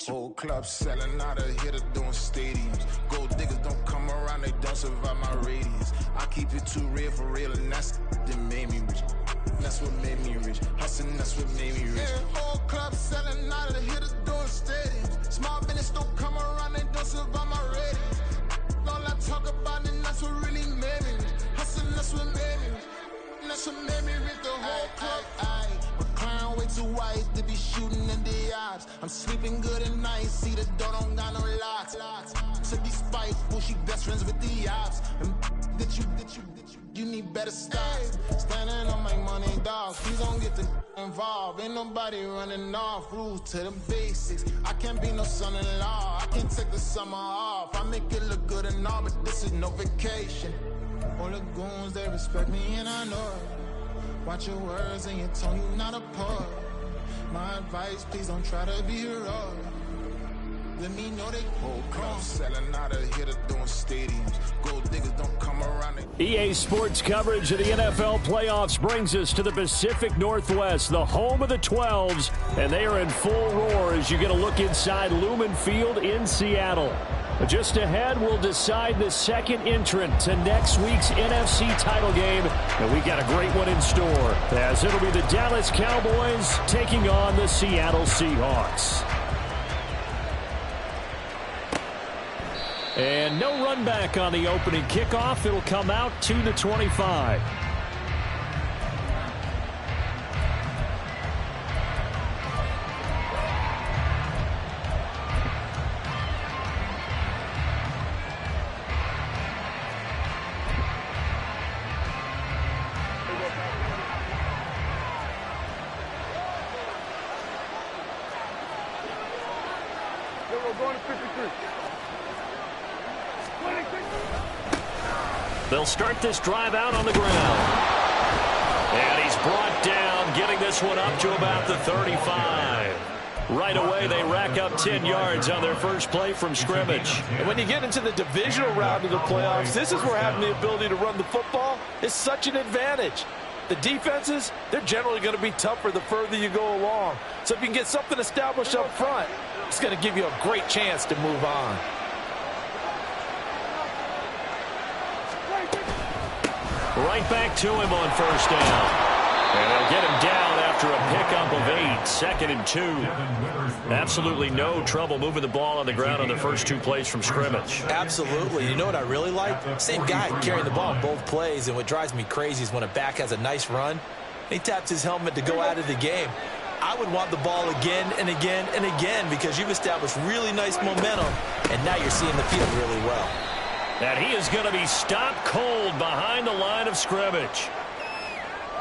Whole club selling out of hitter doing stadiums. Gold diggers don't come around, they don't survive my radius. I keep it too real for real, and that's that made me rich. That's what made me rich. Hustling, that's what made me rich. Yeah, whole club selling out of hitters doing stadiums. Small business don't come around, they don't survive my radius. All I talk about, and that's what really made me rich. Hustling, that's what made me rich. And that's what made me rich. The whole club. My clown way too white to be shooting in the eyes. I'm sleeping good at night. See the door don't got no locks. To be spiteful, she best friends with the ops. And you need better styles. Standing on my money, dogs. Please don't get the involved. Ain't nobody running off. Rules to the basics. I can't be no son-in-law. I can't take the summer off. I make it look good and all, but this is no vacation. All the goons, they respect me and I know it. Watch your words and your tone, you not a poet. My advice, please don't try to be heroic. Let me know they whole club selling out of hitter doing stadiums. Gold diggers don't come around. EA Sports coverage of the NFL playoffs brings us to the Pacific Northwest, the home of the 12s, and they are in full roar as you get a look inside Lumen Field in Seattle. But just ahead, we'll decide the second entrant to next week's NFC title game, and we got a great one in store, as it'll be the Dallas Cowboys taking on the Seattle Seahawks. And no run back on the opening kickoff. It'll come out to the 25. They'll start this drive out on the ground. And he's brought down, getting this one up to about the 35. Right away, they rack up 10 yards on their first play from scrimmage. And when you get into the divisional round of the playoffs, this is where having the ability to run the football is such an advantage. The defenses, they're generally going to be tougher the further you go along. So if you can get something established up front, it's going to give you a great chance to move on. Right back to him on first down. And they'll get him down after a pickup of 8, 2nd and 2. Absolutely no trouble moving the ball on the ground on the first 2 plays from scrimmage. Absolutely. You know what I really like? Same guy carrying the ball in both plays, and what drives me crazy is when a back has a nice run, he taps his helmet to go out of the game. I would want the ball again and again and again because you've established really nice momentum, and now you're seeing the field really well. And he is going to be stopped cold behind the line of scrimmage.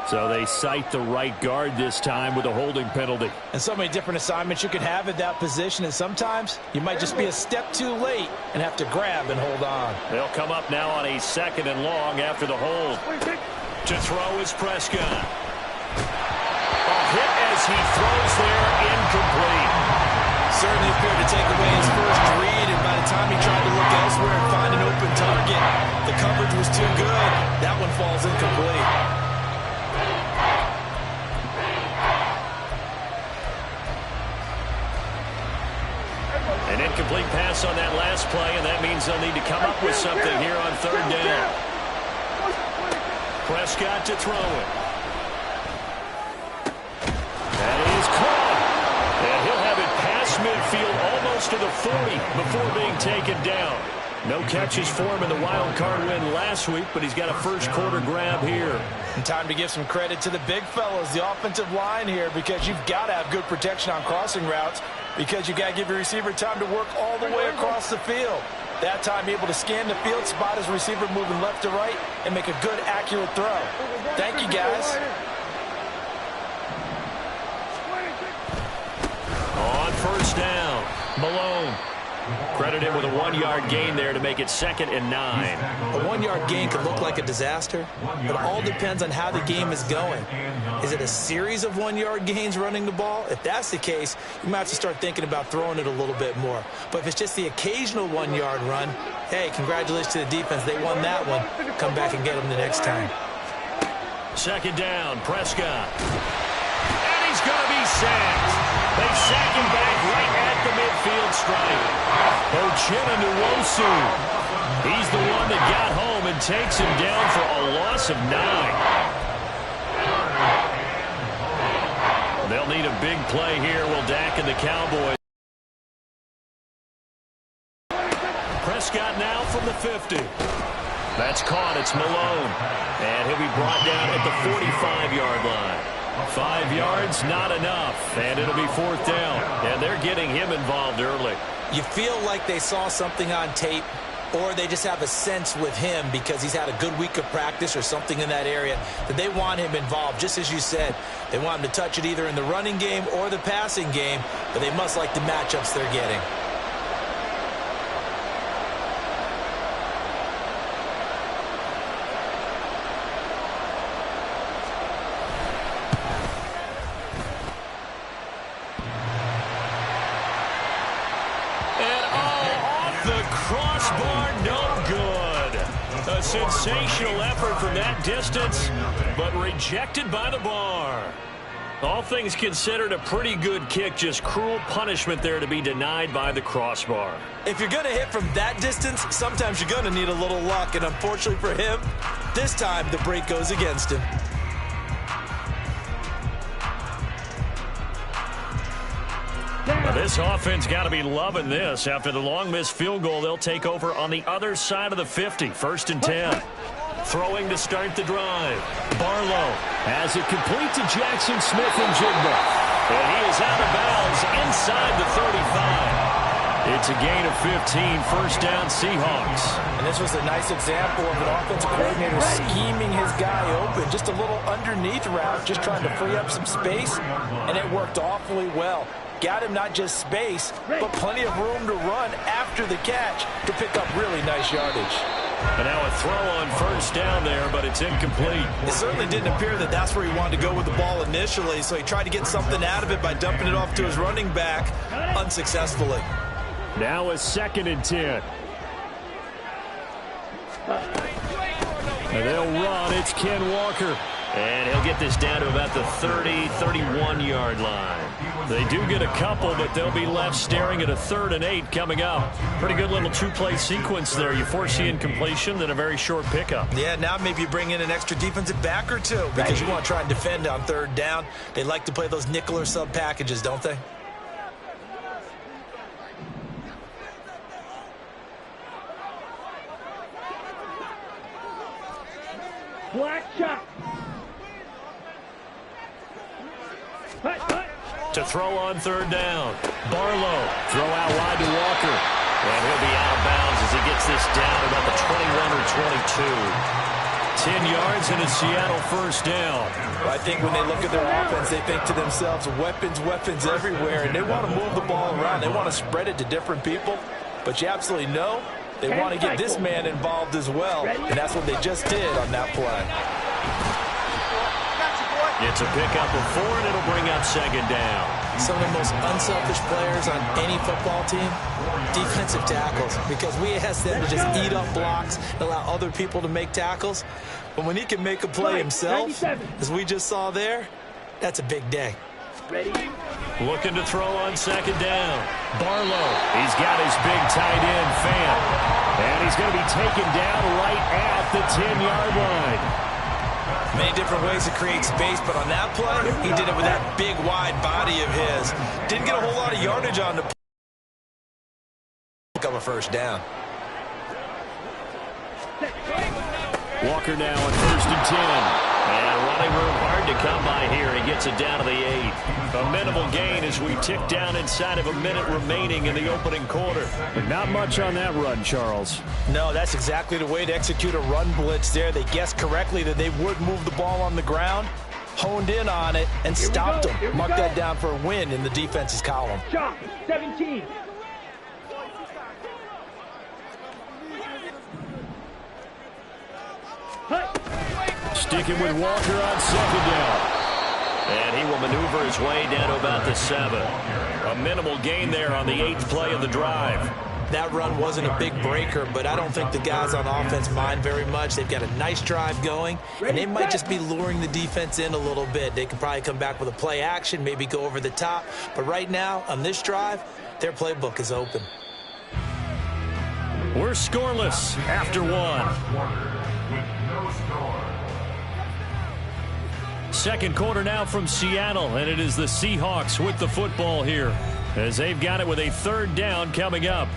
So they cite the right guard this time with a holding penalty. And so many different assignments you can have at that position, and sometimes you might just be a step too late and have to grab and hold on. They'll come up now on a 2nd and long after the hold. To throw is Prescott. A hit as he throws there, incomplete. Certainly appeared to take away his first read, and by the time he tried to look elsewhere and find an open target, the coverage was too good. That one falls incomplete. An incomplete pass on that last play, and that means they'll need to come up with something here on 3rd down. Prescott to throw it. That is caught. And he'll have it past midfield almost to the 40 before being taken down. No catches for him in the wild card win last week, but he's got a first quarter grab here. And time to give some credit to the big fellas, the offensive line here, because you've got to have good protection on crossing routes, because you got to give your receiver time to work all the way across the field. That time able to scan the field, spot his receiver moving left to right, and make a good, accurate throw. Thank you, guys. On first down, Malone. Credited with a 1-yard gain there to make it 2nd and 9. A 1-yard gain could look like a disaster, but it all depends on how the game is going. Is it a series of 1-yard gains running the ball? If that's the case, you might have to start thinking about throwing it a little bit more. But if it's just the occasional 1-yard run, hey, congratulations to the defense. They won that one. Come back and get them the next time. 2nd down, Prescott. And he's going to be sacked. They sack him back right at the midfield stripe. Uchenna Nwosu. He's the one that got home and takes him down for a loss of 9. They'll need a big play here. Will Dak and the Cowboys. Prescott now from the 50. That's caught. It's Malone. And he'll be brought down at the 45-yard line. 5 yards, not enough. And it'll be 4th down. And they're getting him involved early. You feel like they saw something on tape, or they just have a sense with him because he's had a good week of practice or something in that area that they want him involved. Just as you said, they want him to touch it either in the running game or the passing game, but they must like the matchups they're getting. Crossbar, no good. A sensational effort from that distance, but rejected by the bar. All things considered, a pretty good kick, just cruel punishment there to be denied by the crossbar. If you're going to hit from that distance, sometimes you're going to need a little luck, and unfortunately for him, this time the break goes against him. Now this offense got to be loving this. After the long missed field goal, they'll take over on the other side of the 50. 1st and 10. Throwing to start the drive. Barlow has it complete to Jackson Smith-Njigba. And he is out of bounds inside the 35. It's a gain of 15. 1st down, Seahawks. And this was a nice example of an offensive coordinator scheming his guy open. Just a little underneath route, just trying to free up some space. And it worked awfully well. Got him not just space, but plenty of room to run after the catch to pick up really nice yardage. And now a throw on 1st down there, but it's incomplete. It certainly didn't appear that that's where he wanted to go with the ball initially, so he tried to get something out of it by dumping it off to his running back unsuccessfully. Now a 2nd and 10. And they'll run. It's Ken Walker. And he'll get this down to about the 30, 31-yard line. They do get a couple, but they'll be left staring at a 3rd and 8 coming up. Pretty good little 2-play sequence there. You force the incompletion, then a very short pickup. Yeah, now maybe you bring in an extra defensive back or two because you want to try and defend on 3rd down. They like to play those nickel or sub packages, don't they? Black shot. To throw on 3rd down. Barlow, throw out wide to Walker. And he'll be out of bounds as he gets this down about the 21 or 22. 10 yards and a Seattle 1st down. I think when they look at their offense, they think to themselves, weapons, weapons everywhere. And they want to move the ball around. They want to spread it to different people. But you absolutely know they want to get this man involved as well. And that's what they just did on that play. It's a pickup of 4, and it'll bring up 2nd down. Some of the most unselfish players on any football team, defensive tackles, because we ask them to just eat up blocks and allow other people to make tackles. But when he can make a play himself, as we just saw there, that's a big day. Looking to throw on 2nd down. Barlow, he's got his big tight end, Fan. And he's going to be taken down right at the 10-yard line. Many different ways to create space, but on that play, he did it with that big, wide body of his. Didn't get a whole lot of yardage on the play. Pick up a 1st down. Walker now on 1st and 10. And running room hard to come by here. He gets it down to the 8. A minimal gain as we tick down inside of a minute remaining in the opening quarter. But not much on that run, Charles. No, that's exactly the way to execute a run blitz there. They guessed correctly that they would move the ball on the ground, honed in on it, and stopped them. Mark that down for a win in the defense's column. Shot, 17. Sticking with Walker on 2nd down. And he will maneuver his way down to about the 7. A minimal gain there on the 8th play of the drive. that run wasn't a big breaker, but I don't think the guys on offense mind very much. They've got a nice drive going, and they might just be luring the defense in a little bit. They can probably come back with a play action, maybe go over the top. But right now, on this drive, their playbook is open. We're scoreless after one. Second quarter now from Seattle, and it is the Seahawks with the football here as they've got it with a third down coming up.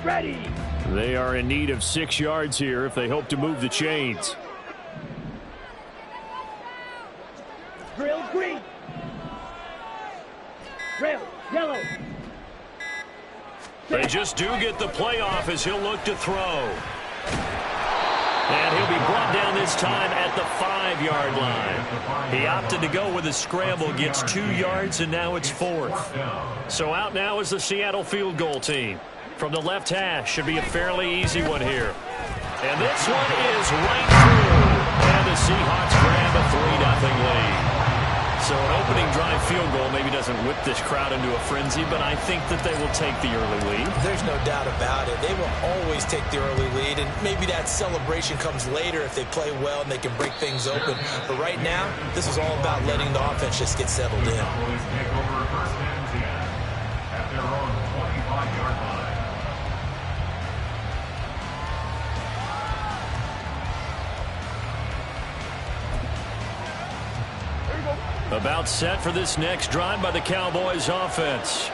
Ready. They are in need of 6 yards here if they hope to move the chains. Drill green. Drill yellow. They just do get the playoff as he'll look to throw. And he'll be brought down this time at the 5-yard line. He opted to go with a scramble, gets 2 yards, and now it's 4th. So out now is the Seattle field goal team. From the left hash, should be a fairly easy one here. And this one is right through. And the Seahawks grab a 3-0 lead. So an opening drive field goal maybe doesn't whip this crowd into a frenzy, but I think that they will take the early lead. There's no doubt about it. They will always take the early lead, and maybe that celebration comes later if they play well and they can break things open. But right now, this is all about letting the offense just get settled in. About set for this next drive by the Cowboys offense.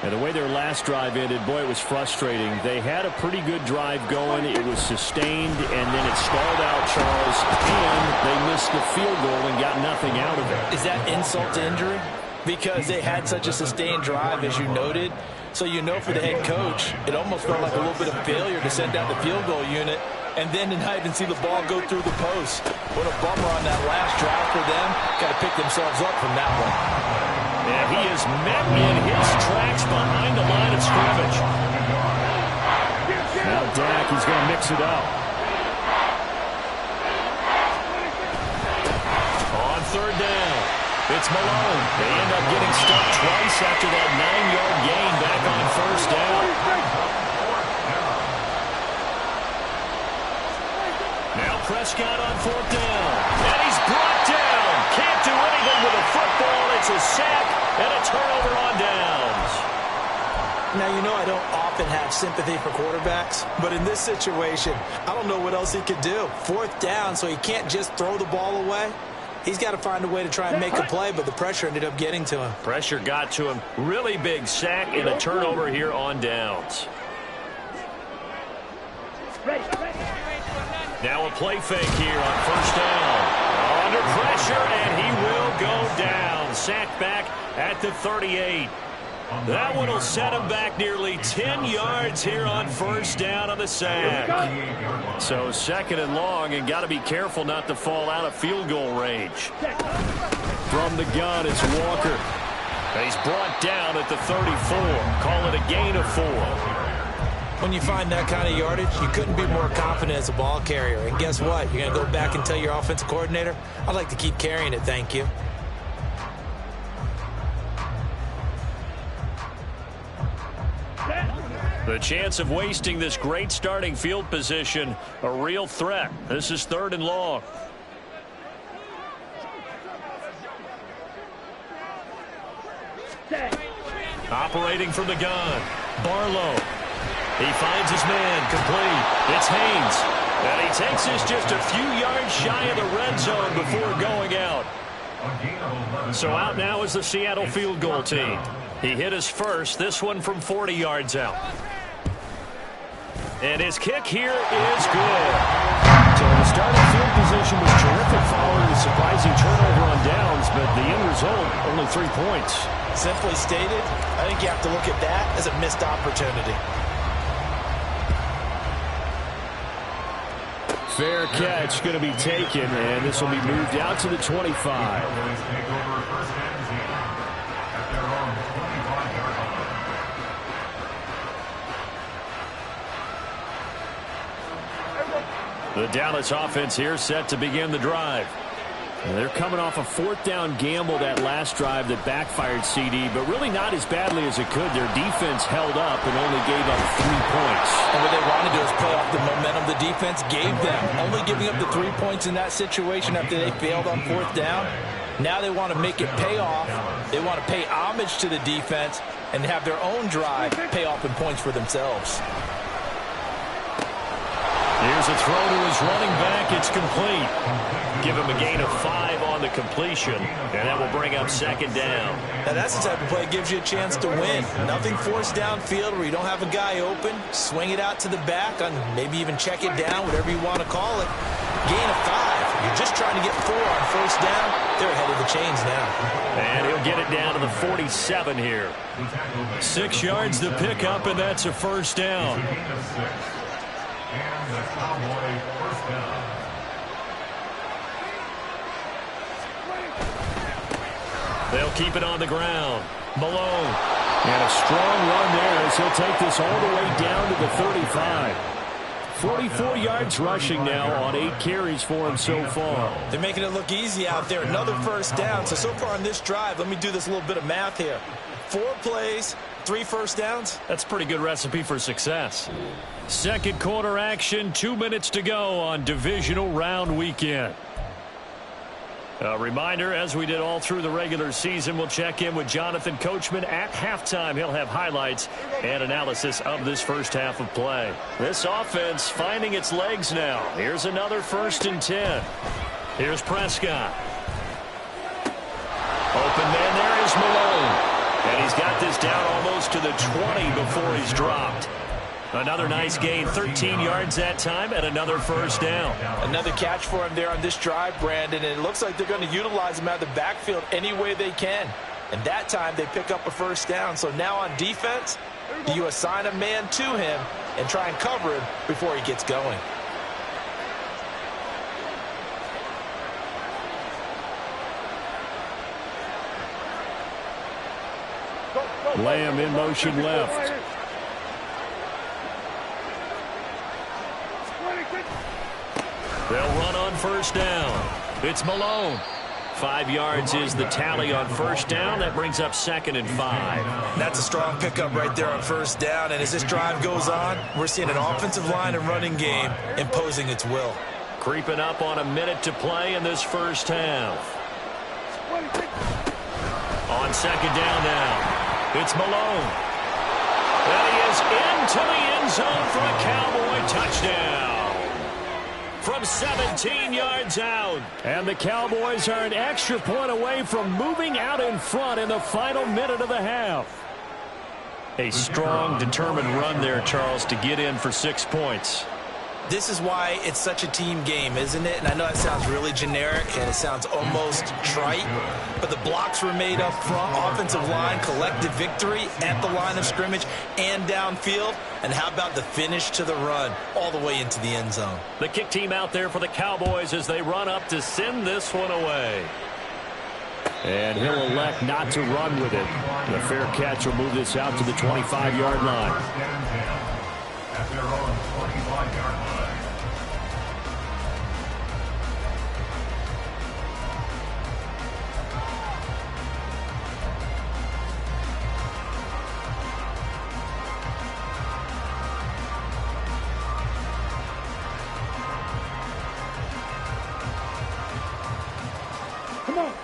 And the way their last drive ended, boy, it was frustrating. They had a pretty good drive going. It was sustained, and then it stalled out, Charles, and they missed the field goal and got nothing out of it. Is that insult to injury? Because they had such a sustained drive, as you noted. So you know for the head coach, it almost felt like a little bit of failure to send out the field goal unit and then tonight and see the ball go through the post. What a bummer on that last drive for them. Got to pick themselves up from that one. And he is met in his tracks behind the line of scrimmage. Now Dak, he's going to mix it up. On third down, it's Malone. They end up getting stuck twice after that 9-yard gain back on first down. Now Prescott on fourth down. And he's brought down. Can't do anything with a football. It's a sack and a turnover on downs. Now, you know I don't often have sympathy for quarterbacks, but in this situation, I don't know what else he could do. Fourth down, so he can't just throw the ball away. He's got to find a way to try and make a play, but the pressure ended up getting to him. Pressure got to him. Really big sack and a turnover here on downs. Now a play fake here on first down. Under pressure, and he will go down. Sacked back at the 38. That one will set him back nearly 10 yards here on first down on the sack. So second and long, and got to be careful not to fall out of field goal range. From the gun, it's Walker. He's brought down at the 34. Call it a gain of 4. When you find that kind of yardage, you couldn't be more confident as a ball carrier. And guess what? You're going to go back and tell your offensive coordinator, I'd like to keep carrying it, thank you. The chance of wasting this great starting field position, a real threat. This is third and long. Operating from the gun, Barlow. He finds his man, complete. It's Haynes. And he takes this just a few yards shy of the red zone before going out. So out now is the Seattle field goal team. He hit his first, this one from 40 yards out. And his kick here is good. So the starting field position was terrific following the surprising turnover on downs, but the end result, only 3 points. Simply stated, I think you have to look at that as a missed opportunity. Fair catch going to be taken, and this will be moved out to the 25. The Dallas offense here set to begin the drive. And they're coming off a fourth down gamble that last drive that backfired, CD, but really not as badly as it could. Their defense held up and only gave up 3 points. And what they want to do is play off the momentum the defense gave them. Only giving up the 3 points in that situation after they failed on fourth down. Now they want to make it pay off. They want to pay homage to the defense and have their own drive pay off in points for themselves. Here's a throw to his running back. It's complete. Give him a gain of 5 on the completion, and that will bring up second down. Now that's the type of play that gives you a chance to win. Nothing forced downfield where you don't have a guy open. Swing it out to the back, on maybe even check it down, whatever you want to call it. Gain of 5. You're just trying to get 4 on first down. They're ahead of the chains now. And he'll get it down to the 47 here. 6 yards to pick up, and that's a first down. And the Cowboy first down. They'll keep it on the ground. Malone. And a strong run there as he'll take this all the way down to the 35. 44 yards rushing now on 8 carries for him so far. They're making it look easy out there. Another first down. So far on this drive, let me do this little bit of math here. 4 plays, 3 first downs. That's a pretty good recipe for success. Second quarter action, 2 minutes to go on divisional round weekend. A reminder, as we did all through the regular season, we'll check in with Jonathan Coachman at halftime. He'll have highlights and analysis of this first half of play. This offense finding its legs now. Here's another 1st and 10. Here's Prescott. Open man there is Malone. And he's got this down almost to the 20 before he's dropped. Another nice gain, 13 yards that time, and another first down. Another catch for him there on this drive, Brandon, and it looks like they're going to utilize him out of the backfield any way they can. And that time they pick up a first down. So now on defense, do you assign a man to him and try and cover him before he gets going? Lamb in motion left. They'll run on first down. It's Malone. 5 yards is the tally on first down. That brings up 2nd and 5. That's a strong pickup right there on first down. And as this drive goes on, we're seeing an offensive line and running game imposing its will. Creeping up on a minute to play in this first half. On second down now, it's Malone. And he is into the end zone for a Cowboy touchdown. From 17 yards out. And the Cowboys are an extra point away from moving out in front in the final minute of the half. A strong, determined run there, Charles, to get in for 6 points. This is why it's such a team game, isn't it? And I know that sounds really generic and it sounds almost trite, but the blocks were made up front, offensive line, collective victory at the line of scrimmage and downfield. And how about the finish to the run all the way into the end zone? The kick team out there for the Cowboys as they run up to send this one away. And he'll elect not to run with it. The fair catch will move this out to the 25-yard line. At their own 25-yard line.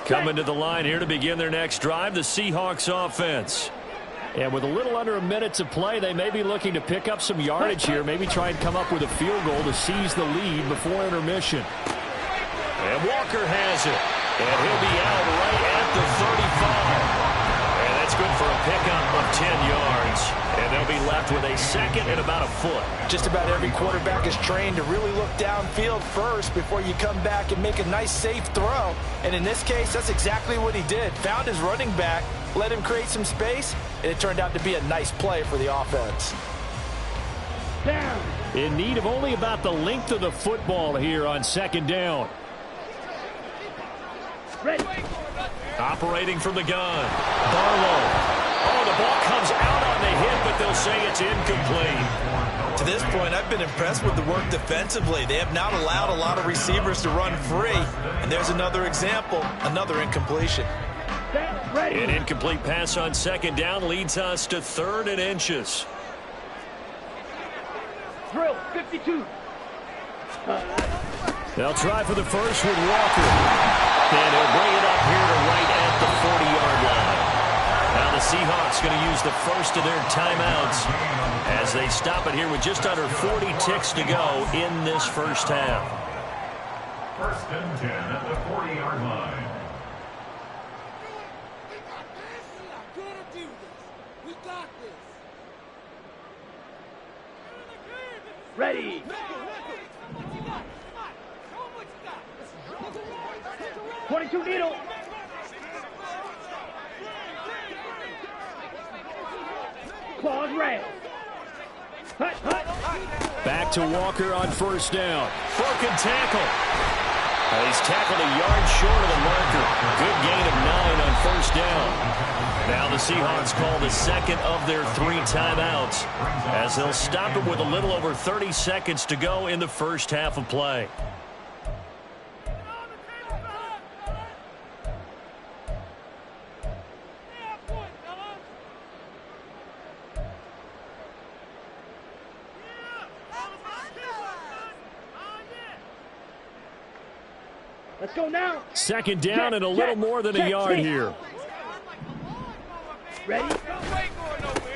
Coming to the line here to begin their next drive, the Seahawks offense. And with a little under a minute to play, they may be looking to pick up some yardage here, maybe try and come up with a field goal to seize the lead before intermission. And Walker has it. And he'll be out right at the 35. And that's good for a pickup of 10 yards. And they'll be left with a second and about a foot. Just about every quarterback is trained to really look downfield first before you come back and make a nice safe throw. And in this case, that's exactly what he did. Found his running back, let him create some space, and it turned out to be a nice play for the offense. Down. In need of only about the length of the football here on second down. Ready. Operating from the gun. Barlow. Oh, the ball comes out on the hit, but they'll say it's incomplete. To this point, I've been impressed with the work defensively. They have not allowed a lot of receivers to run free. And there's another example, another incompletion. Ready. An incomplete pass on second down leads us to 3rd and inches. Drill 52. They'll try for the first with Walker. And he'll bring it up here to right at the 40-yard line. Now the Seahawks going to use the first of their timeouts as they stop it here with just under 40 ticks to go in this first half. 1st and 10 at the 40-yard line. Ready. 22 needle. Claws red. Hut, hut. Back to Walker on first down. Broken tackle. He's tackled a yard short of the marker. Good gain of 9 on first down. Now the Seahawks call the second of their 3 timeouts as they'll stop it with a little over 30 seconds to go in the first half of play. Let's go now. Second down and a little more than a yard here. Ready?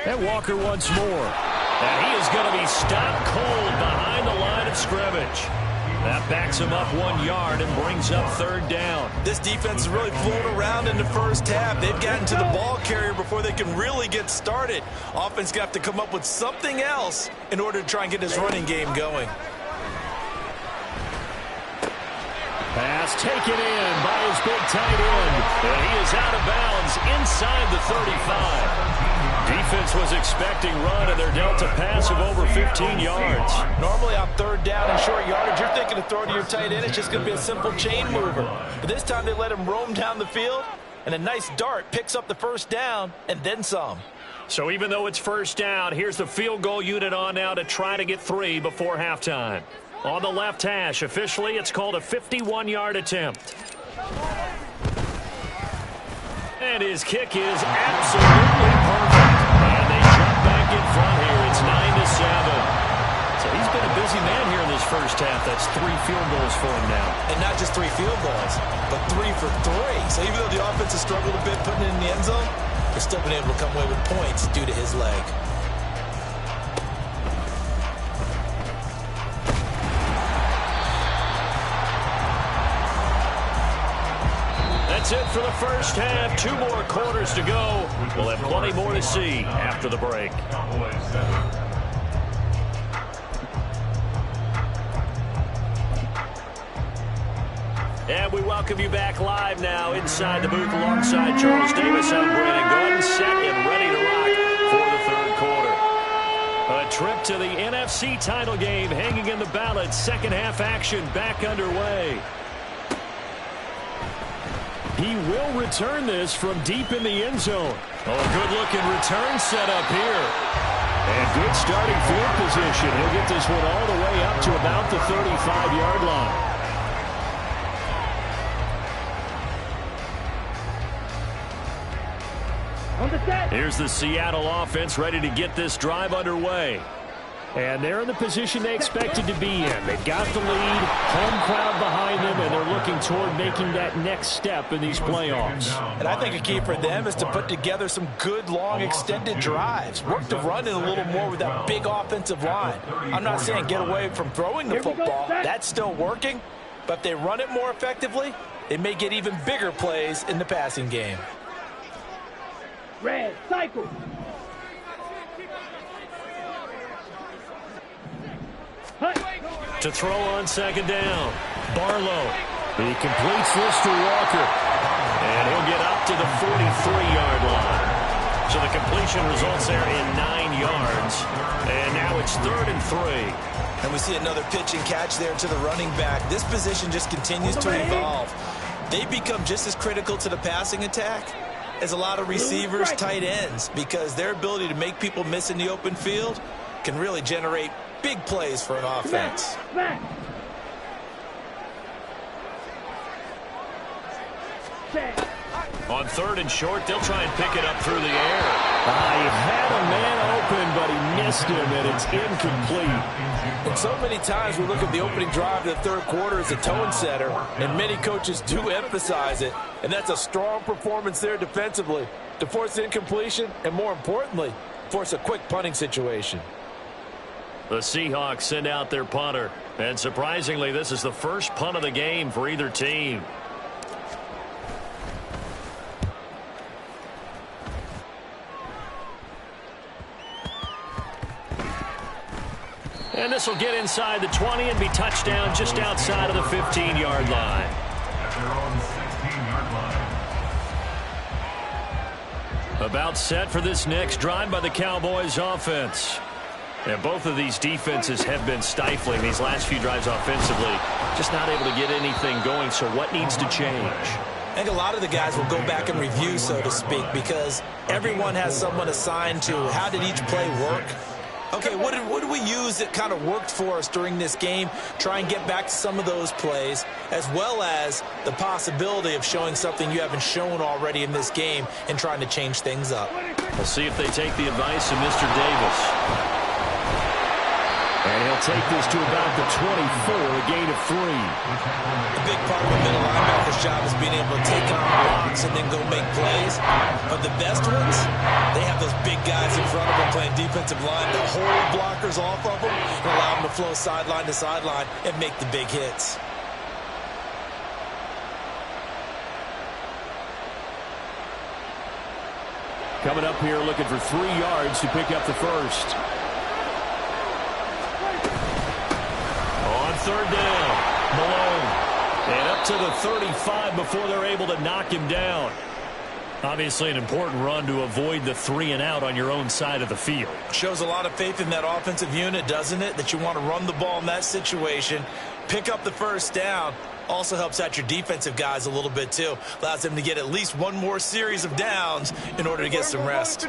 And Walker once more. And he is going to be stopped cold behind the line of scrimmage. That backs him up 1 yard and brings up 3rd down. This defense has really flown around in the first half. They've gotten to the ball carrier before they can really get started. Offense got to come up with something else in order to try and get this running game going. Pass taken in by his big tight end. And he is out of bounds inside the 35. Defense was expecting run, and they're dealt a pass of over 15 yards. Normally on 3rd down and short yardage, you're thinking of throwing to your tight end. It's just going to be a simple chain mover. But this time they let him roam down the field, and a nice dart picks up the first down and then some. So even though it's first down, here's the field goal unit on now to try to get 3 before halftime. On the left hash, officially, it's called a 51-yard attempt. And his kick is absolutely perfect. And they jump back in front here. It's 9-7. So he's been a busy man here in this first half. That's 3 field goals for him now. And not just 3 field goals, but 3 for 3. So even though the offense has struggled a bit putting it in the end zone, they've still been able to come away with points due to his leg. That's it for the first half. 2 more quarters to go. We'll have plenty more to see after the break. And we welcome you back live now inside the booth alongside Charles Davis. I'm Brandon Gordon, set and ready to rock for the 3rd quarter. A trip to the NFC title game hanging in the balance. Second half action back underway. He will return this from deep in the end zone. Oh, a good-looking return set up here. And good starting field position. He'll get this one all the way up to about the 35-yard line. On the set. Here's the Seattle offense ready to get this drive underway. And they're in the position they expected to be in. They've got the lead, home crowd behind them, and they're looking toward making that next step in these playoffs. And I think a key for them is to put together some good, long, extended drives. Work the run in a little more with that big offensive line. I'm not saying get away from throwing the football. That's still working. But if they run it more effectively, they may get even bigger plays in the passing game. Red, cycle. To throw on second down. Barlow. He completes this to Walker. And he'll get up to the 43-yard line. So the completion results there in 9 yards. And now it's 3rd and 3. And we see another pitch and catch there to the running back. This position just continues to evolve. They become just as critical to the passing attack as a lot of receivers, tight ends, because their ability to make people miss in the open field can really generate big plays for an offense. On 3rd and short, they'll try and pick it up through the air. He had a man open, but he missed him, and it's incomplete. And so many times we look at the opening drive of the third quarter as a tone setter, and many coaches do emphasize it, and that's a strong performance there defensively to force incompletion and, more importantly, force a quick punting situation. The Seahawks send out their punter, and surprisingly, this is the first punt of the game for either team. And this will get inside the 20 and be touchdown just outside of the 15-yard line. At their own 16-yard line. About set for this next drive by the Cowboys offense. And both of these defenses have been stifling these last few drives offensively. Just not able to get anything going, so what needs to change? I think a lot of the guys will go back and review, so to speak, because everyone has someone assigned to how did each play work. Okay, what did we use that kind of worked for us during this game? Try and get back to some of those plays, as well as the possibility of showing something you haven't shown already in this game and trying to change things up. We'll see if they take the advice of Mr. Davis. And he'll take this to about the 24, a gain of 3. A big part of a middle linebacker's job is being able to take on blocks and then go make plays. But the best ones, they have those big guys in front of them playing defensive line to hold blockers off of them and allow them to flow sideline to sideline and make the big hits. Coming up here looking for 3 yards to pick up the first. On 3rd down, Malone. And up to the 35 before they're able to knock him down. Obviously an important run to avoid the 3 and out on your own side of the field. Shows a lot of faith in that offensive unit, doesn't it? That you want to run the ball in that situation, pick up the first down. Also helps out your defensive guys a little bit too. Allows them to get at least one more series of downs in order to get some rest.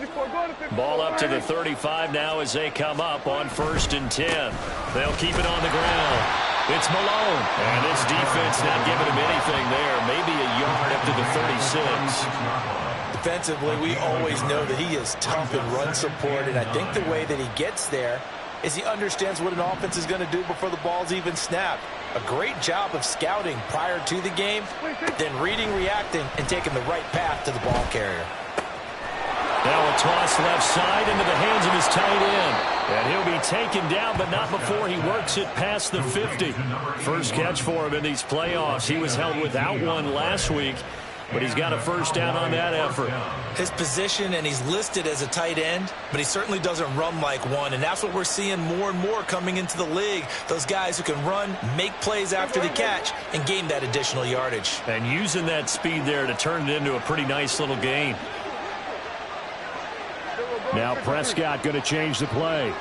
Ball up to the 35 now as they come up on 1st and 10. They'll keep it on the ground. It's Malone. And this defense not giving him anything there. Maybe a yard up to the 36. Defensively, we always know that he is tough in run support, and I think the way that he gets there is he understands what an offense is going to do before the ball's even snapped. A great job of scouting prior to the game, then reading, reacting, and taking the right path to the ball carrier. Now a toss left side into the hands of his tight end. And he'll be taken down, but not before he works it past the 50. First catch for him in these playoffs. He was held without one last week, but he's got a first down on that effort. His position, and he's listed as a tight end, but he certainly doesn't run like one, and that's what we're seeing more and more coming into the league. Those guys who can run, make plays after the catch, and gain that additional yardage. And using that speed there to turn it into a pretty nice little gain. Now Prescott going to change the play.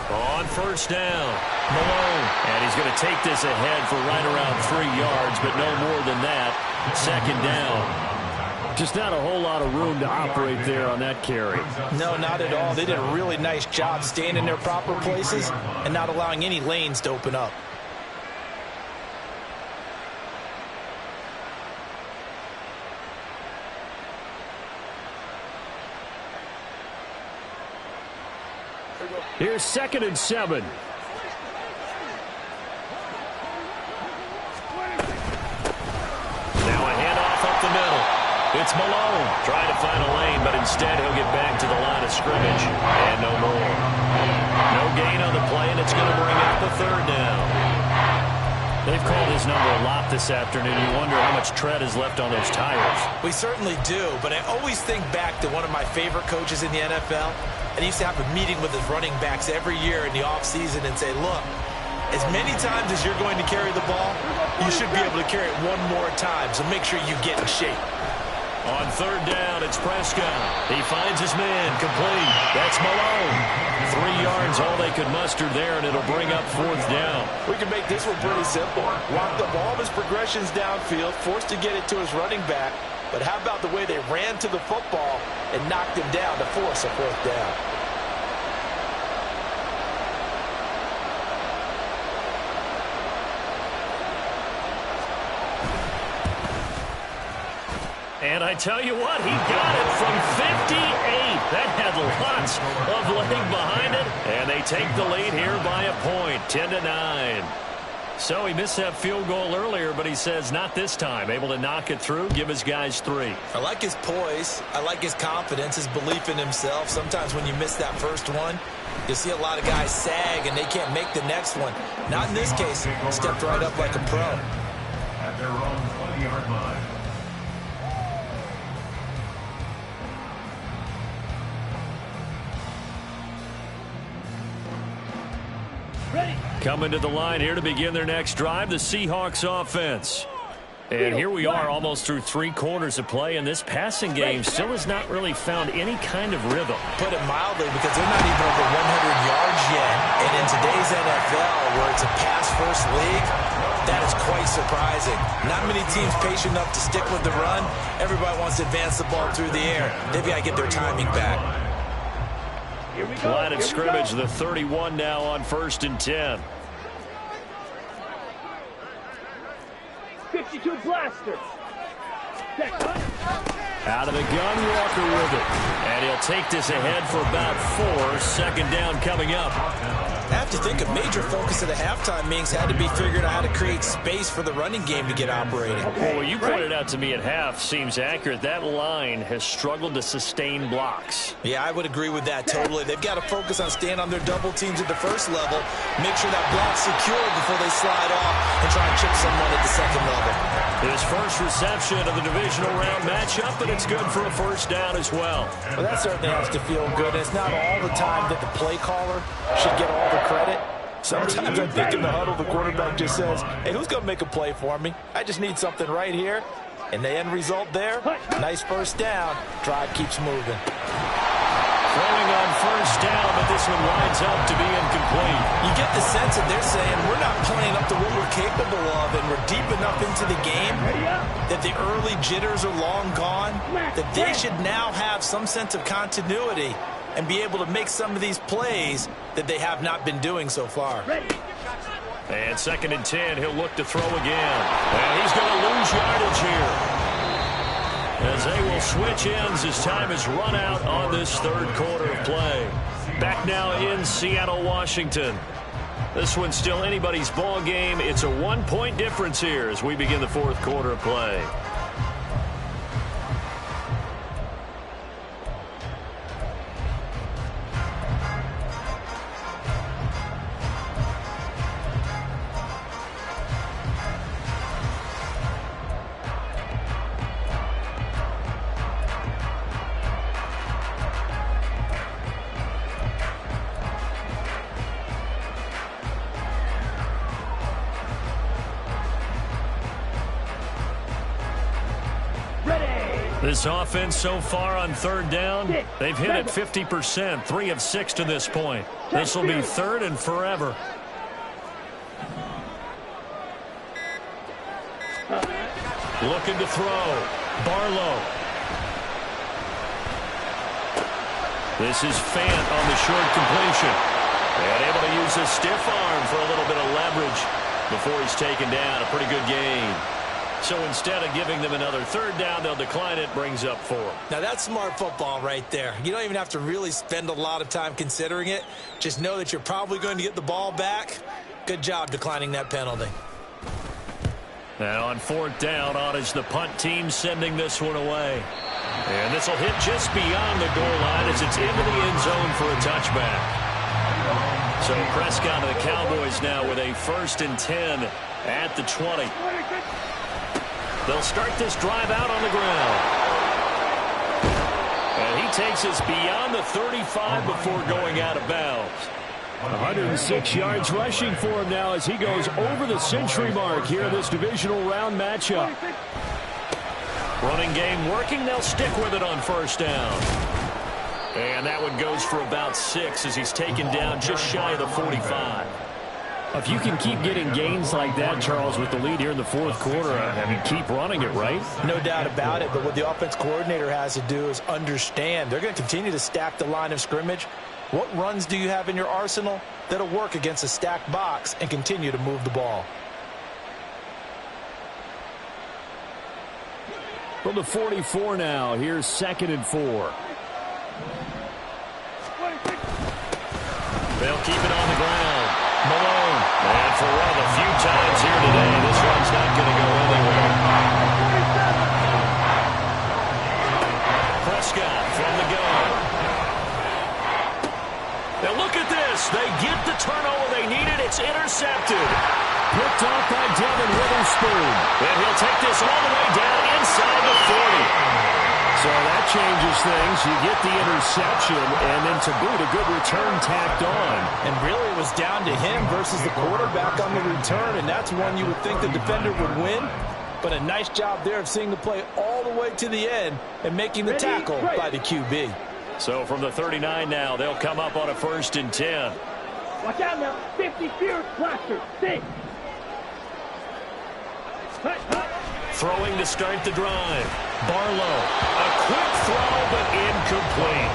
On 1st down, Malone. And he's going to take this ahead for right around 3 yards, but no more than that. 2nd down. Just not a whole lot of room to operate there on that carry. No, not at all. They did a really nice job staying in their proper places and not allowing any lanes to open up. Here's 2nd and 7. Now a handoff up the middle. It's Malone trying to find a lane, but instead he'll get back to the line of scrimmage. And no more. No gain on the play, and it's going to bring up the 3rd down. They've called his number a lot this afternoon. You wonder how much tread is left on those tires. We certainly do, but I always think back to one of my favorite coaches in the NFL. And he used to have a meeting with his running backs every year in the offseason and say, look, As many times as you're going to carry the ball, you should be able to carry it one more time, so make sure you get in shape. On third down, it's Prescott. He finds his man, complete. That's Malone. 3 yards, all they could muster there, and it'll bring up fourth down. We can make this one pretty simple. Locked up all of his progressions downfield, forced to get it to his running back. But how about the way they ran to the football and knocked him down to force a fourth down? And I tell you what, he got it from 58. That had lots of leg behind it. And they take the lead here by a point, 10-9. So he missed that field goal earlier, but he says not this time. Able to knock it through, give his guys 3. I like his poise. I like his confidence, his belief in himself. Sometimes when you miss that first one, you see a lot of guys sag and they can't make the next one. Not in this case. Stepped right up like a pro. At their own 20-yard line. Coming to the line here to begin their next drive, the Seahawks offense. And here we are almost through 3 quarters of play, and this passing game still has not really found any kind of rhythm. Put it mildly, because they're not even over 100 yards yet. And in today's NFL, where it's a pass-first league, that is quite surprising. Not many teams patient enough to stick with the run. Everybody wants to advance the ball through the air. They've got to get their timing back. Line of scrimmage, the 31 now on 1st and 10. 52 blasters. Out of the gun, Walker with it. And he'll take this ahead for about 4. Second down coming up. I have to think a major focus of the halftime meetings had to be figuring out how to create space for the running game to get operating. Well, what you pointed out to me at half seems accurate. That line has struggled to sustain blocks. Yeah, I would agree with that totally. They've got to focus on staying on their double teams at the first level, make sure that block's secure before they slide off and try and chip someone at the second level. His first reception of the divisional round matchup, and it's good for a first down as well. Well, that certainly has to feel good. It's not all the time that the play caller should get all the credit. Sometimes I think in the huddle, the quarterback just says, hey, who's going to make a play for me? I just need something right here. And the end result there, nice first down. Drive keeps moving. Throwing on first down, but this one winds up to be incomplete. You get the sense that they're saying we're not playing up to what we're capable of, and we're deep enough into the game that the early jitters are long gone, that they should now have some sense of continuity and be able to make some of these plays that they have not been doing so far. And 2nd and 10, he'll look to throw again. And he's going to lose yardage here, as they will switch ends as time is run out on this 3rd quarter of play. Back now in Seattle, Washington. This one's still anybody's ball game. It's a 1-point difference here as we begin the 4th quarter of play. This offense so far on 3rd down, they've hit it 50%, 3 of 6 to this point. This will be 3rd and forever. Looking to throw. Barlow. This is Fant on the short completion. And able to use his stiff arm for a little bit of leverage before he's taken down. A pretty good gain. So instead of giving them another 3rd down, they'll decline it. Brings up 4. Now, that's smart football right there. You don't even have to really spend a lot of time considering it. Just know that you're probably going to get the ball back. Good job declining that penalty. And on 4th down, on is the punt team sending this one away. And this will hit just beyond the goal line as it's into the end zone for a touchback. So Prescott of the Cowboys now with a 1st and 10 at the 20. They'll start this drive out on the ground. And he takes us beyond the 35 before going out of bounds. 106 yards rushing for him now as he goes over the century mark here in this divisional round matchup. Running game working. They'll stick with it on first down. And that one goes for about 6 as he's taken down just shy of the 45. If you can keep getting gains like that, Charles, with the lead here in the fourth quarter, I mean, keep running it, right? No doubt about it, but what the offense coordinator has to do is understand they're going to continue to stack the line of scrimmage. What runs do you have in your arsenal that'll work against a stacked box and continue to move the ball? From the 44 now, here's 2nd and 4. They'll keep it on the ground. Malone. And for one of the few times here today, this one's not going to go anywhere. Prescott from the gun. Now look at this. They get the turnover they needed. It's intercepted. Picked off by Devin Witherspoon. And he'll take this all the way down inside the 40. So that changes things. You get the interception, and then to boot, a good return tacked on. And really it was down to him versus the quarterback on the return, and that's one you would think the defender would win. But a nice job there of seeing the play all the way to the end and making the tackle by the QB. So from the 39 now, they'll come up on a 1st and 10. Watch out now. 50 Fierce Blaster. 6. Throwing to start the drive. Barlow. A quick throw, but incomplete.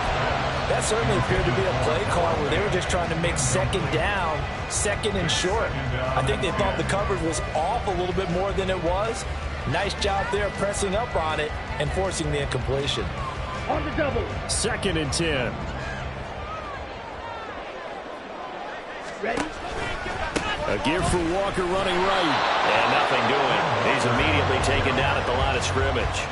That certainly appeared to be a play call where they were just trying to make 2nd down, 2nd and short. I think they thought the coverage was off a little bit more than it was. Nice job there pressing up on it and forcing the incompletion. On the double. 2nd and 10. Ready? A give for Walker running right. And nothing doing. He's immediately taken down at the line of scrimmage.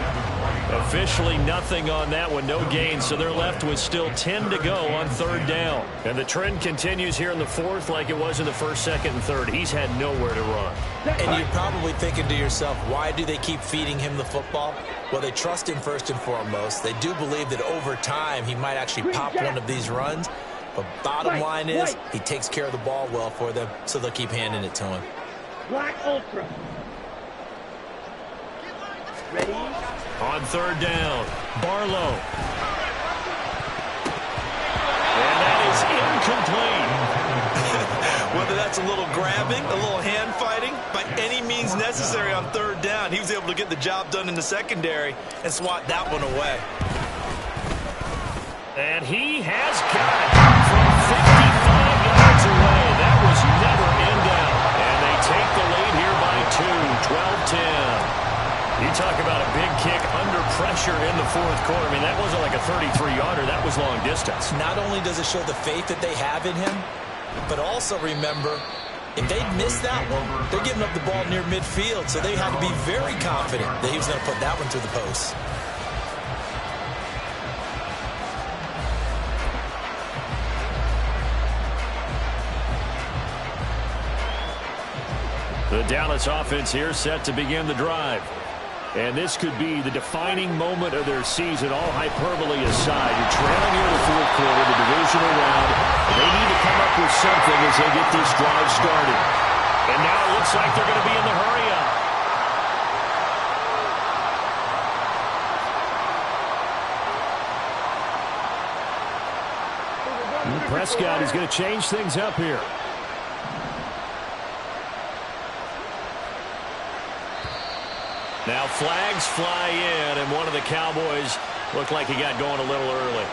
Officially nothing on that one. No gain. So they're left with still 10 to go on 3rd down. And the trend continues here in the 4th like it was in the 1st, 2nd, and 3rd. He's had nowhere to run. And you're probably thinking to yourself, why do they keep feeding him the football? Well, they trust him first and foremost. They do believe that over time he might actually pop one of these runs. But bottom line is, he takes care of the ball well for them, so they'll keep handing it to him. Black Ultra. Ready? On 3rd down, Barlow. And that is incomplete. Whether that's a little grabbing, a little hand fighting, by any means necessary on 3rd down, he was able to get the job done in the secondary and swat that one away. And he has got it from 55 yards away. That was never in doubt. And they take the lead here by 2, 12-10. You talk about a big kick under pressure in the 4th quarter. I mean, that wasn't like a 33-yarder. That was long distance. Not only does it show the faith that they have in him, but also remember, if they'd missed that one, they're giving up the ball near midfield, so they had to be very confident that he was going to put that one through the post. The Dallas offense here set to begin the drive. And this could be the defining moment of their season, all hyperbole aside. You're trailing here in the 4th quarter, the divisional round. And they need to come up with something as they get this drive started. And now it looks like they're going to be in the hurry-up. Prescott is going to change things up here. Now flags fly in, and one of the Cowboys looked like he got going a little early.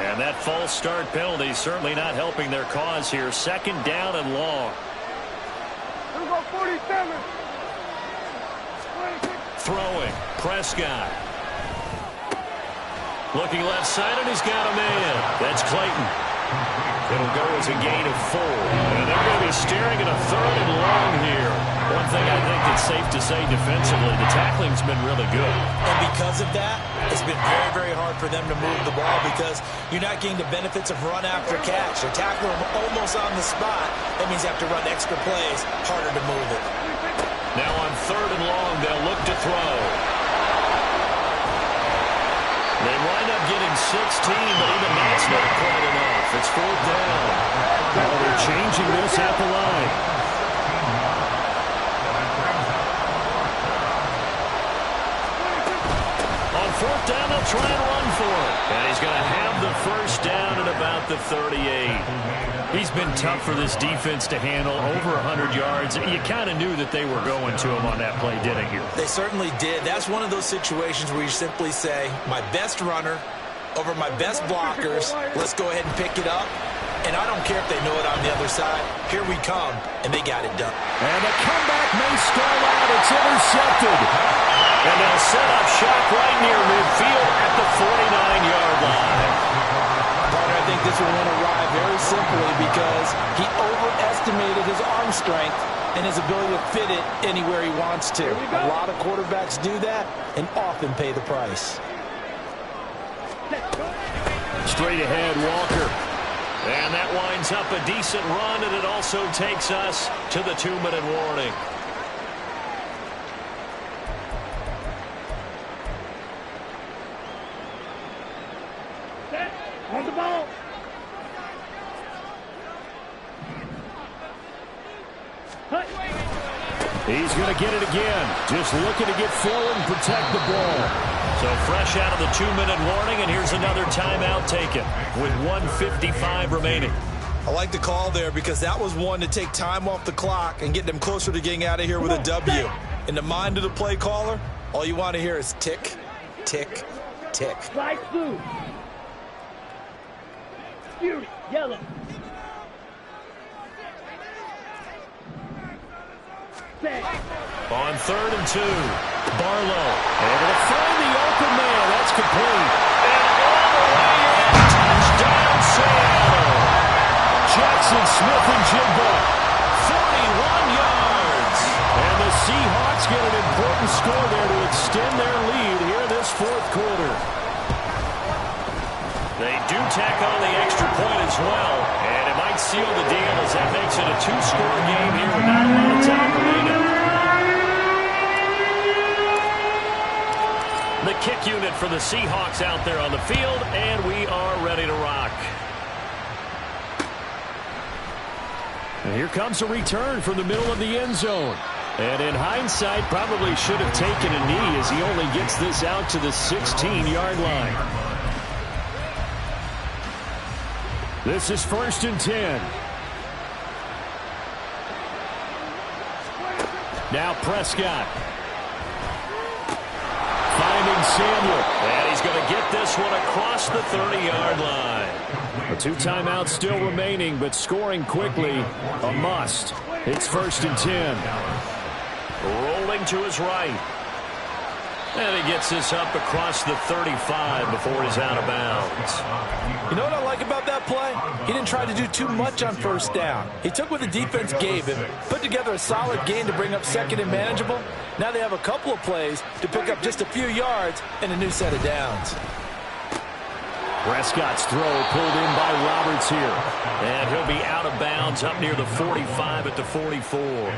And that false start penalty certainly not helping their cause here. 2nd down and long. Throwing, Prescott. Looking left side, and he's got a man. That's Clayton. It'll go as a gain of 4. And they're going to be staring at a 3rd and long here. One thing I think it's safe to to say defensively, the tackling's been really good. And because of that, it's been very, very hard for them to move the ball because you're not getting the benefits of run after catch. They're tackling them almost on the spot. That means you have to run extra plays, harder to move it. Now on 3rd and long, they'll look to throw. They wind up getting 16, but even that's not quite enough. It's 4th down. Well, they're changing this at the line. On 4th down, they'll try and run for it. And he's going to have the first down at about the 38. He's been tough for this defense to handle, over 100 yards. You kind of knew that they were going to him on that play, didn't you? They certainly did. That's one of those situations where you simply say, my best runner over my best blockers, let's go ahead and pick it up. And I don't care if they know it on the other side. Here we come, and they got it done. And the comeback may stall out. It's intercepted. And they'll set up shop right near midfield at the 49-yard line. I think this one went awry very simply because he overestimated his arm strength and his ability to fit it anywhere he wants to. A lot of quarterbacks do that and often pay the price. Straight ahead, Walker. And that winds up a decent run, and it also takes us to the 2-minute warning. On the ball. He's going to get it again. Just looking to get forward and protect the ball. So fresh out of the 2-minute warning, and here's another timeout taken with 1:55 remaining. I like the call there because that was one to take time off the clock and get them closer to getting out of here with a W. In the mind of the play caller, all you want to hear is tick, tick, tick. Slide through. Fury, yellow. On 3rd and 2, Barlow able to find the open man. That's complete. And all the way in, touchdown Seattle. Jackson Smith and Jigba, 41 yards. And the Seahawks get an important score there to extend their lead here this 4th quarter. They do tack on the extra point as well, and it might seal the deal as that makes it a 2-score game here with not a lot of time remaining. The kick unit for the Seahawks out there on the field, and we are ready to rock. And here comes a return from the middle of the end zone. And in hindsight, probably should have taken a knee as he only gets this out to the 16-yard line. This is 1st and 10. Now Prescott. Finding Samuel. And he's going to get this one across the 30-yard line. 2 timeouts still remaining, but scoring quickly, a must. It's 1st and 10. Rolling to his right. And he gets this up across the 35 before he's out of bounds. You know what I like about that play? He didn't try to do too much on 1st down. He took what the defense gave him, put together a solid game to bring up 2nd and manageable. Now they have a couple of plays to pick up just a few yards and a new set of downs. Prescott's throw pulled in by Roberts here. And he'll be out of bounds up near the 45 at the 44.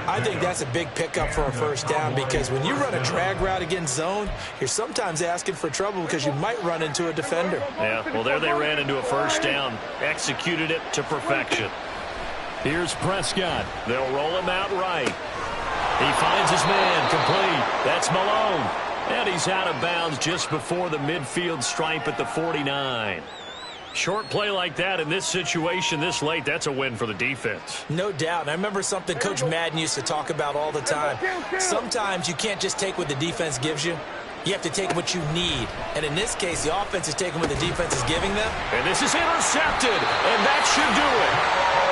I think that's a big pickup for a 1st down because when you run a drag route against zone, you're sometimes asking for trouble because you might run into a defender. Yeah, well, there they ran into a 1st down. Executed it to perfection. Here's Prescott. They'll roll him out right. He finds his man complete. That's Malone. And he's out of bounds just before the midfield stripe at the 49. Short play like that in this situation this late, that's a win for the defense. No doubt. And I remember something Coach Madden used to talk about all the time. Sometimes you can't just take what the defense gives you. You have to take what you need. And in this case, the offense is taking what the defense is giving them. And this is intercepted, and that should do it.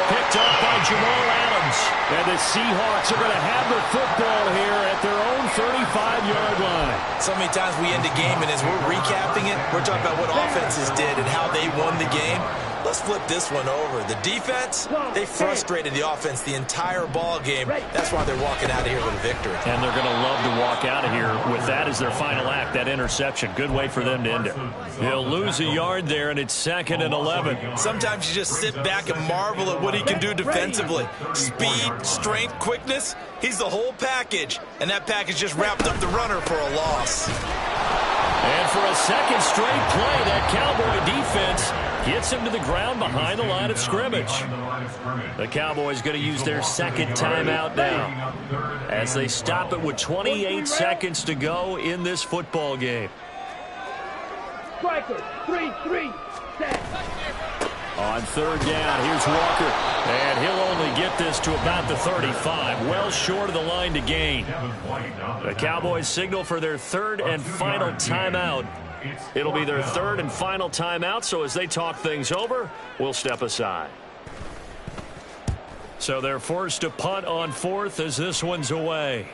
Picked up by Jamal Adams. And the Seahawks are going to have the football here at their own 35-yard line. So many times we end a game, and as we're recapping it, we're talking about what offenses did and how they won the game. Let's let's flip this one over. The defense, they frustrated the offense the entire ball game. That's why they're walking out of here with a victory. And they're going to love to walk out of here with that as their final act, that interception. Good way for them to end it. He'll lose a yard there, and it's 2nd and 11. Sometimes you just sit back and marvel at what he can do defensively. Speed, strength, quickness, he's the whole package. And that package just wrapped up the runner for a loss. And for a second straight play, that Cowboy defense gets him to the ground behind the line of scrimmage. The Cowboys going to use their second timeout now as they stop it with 28 seconds to go in this football game. Striker, 3-3, set. On 3rd down, here's Walker. And he'll only get this to about the 35, well short of the line to gain. The Cowboys signal for their 3rd and final timeout. It'll be their 3rd and final timeout, so as they talk things over, we'll step aside. So they're forced to punt on 4th as this one's away.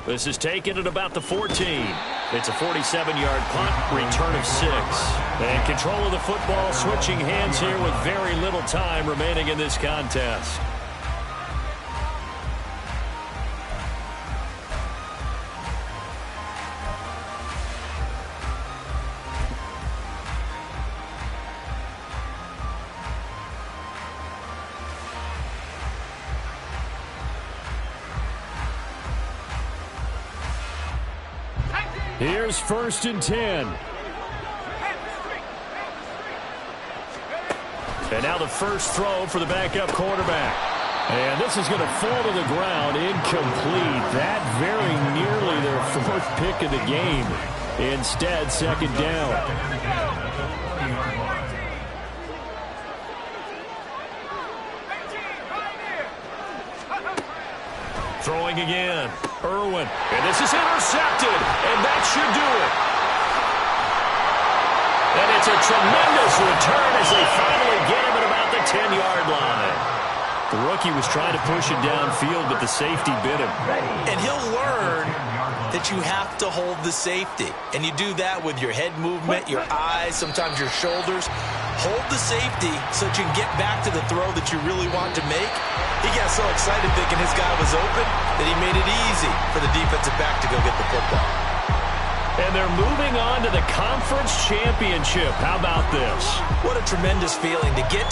This is taken at about the 14. It's a 47-yard punt, return of 6. And control of the football switching hands here with very little time remaining in this contest. Here's 1st and 10. And now the first throw for the backup quarterback. And this is going to fall to the ground, incomplete. That very nearly their 4th pick of the game. Instead, 2nd down. Throwing again. Irwin. And this is intercepted. And that should do it. And it's a tremendous return as they finally get him at about the 10-yard line. The rookie was trying to push it downfield, but the safety bit him. And he'll learn that you have to hold the safety. And you do that with your head movement, your eyes, sometimes your shoulders. Hold the safety so that you can get back to the throw that you really want to make. He got so excited thinking his guy was open that he made it easy for the defensive back to go get the football. And they're moving on to the conference championship. How about this? What a tremendous feeling to get to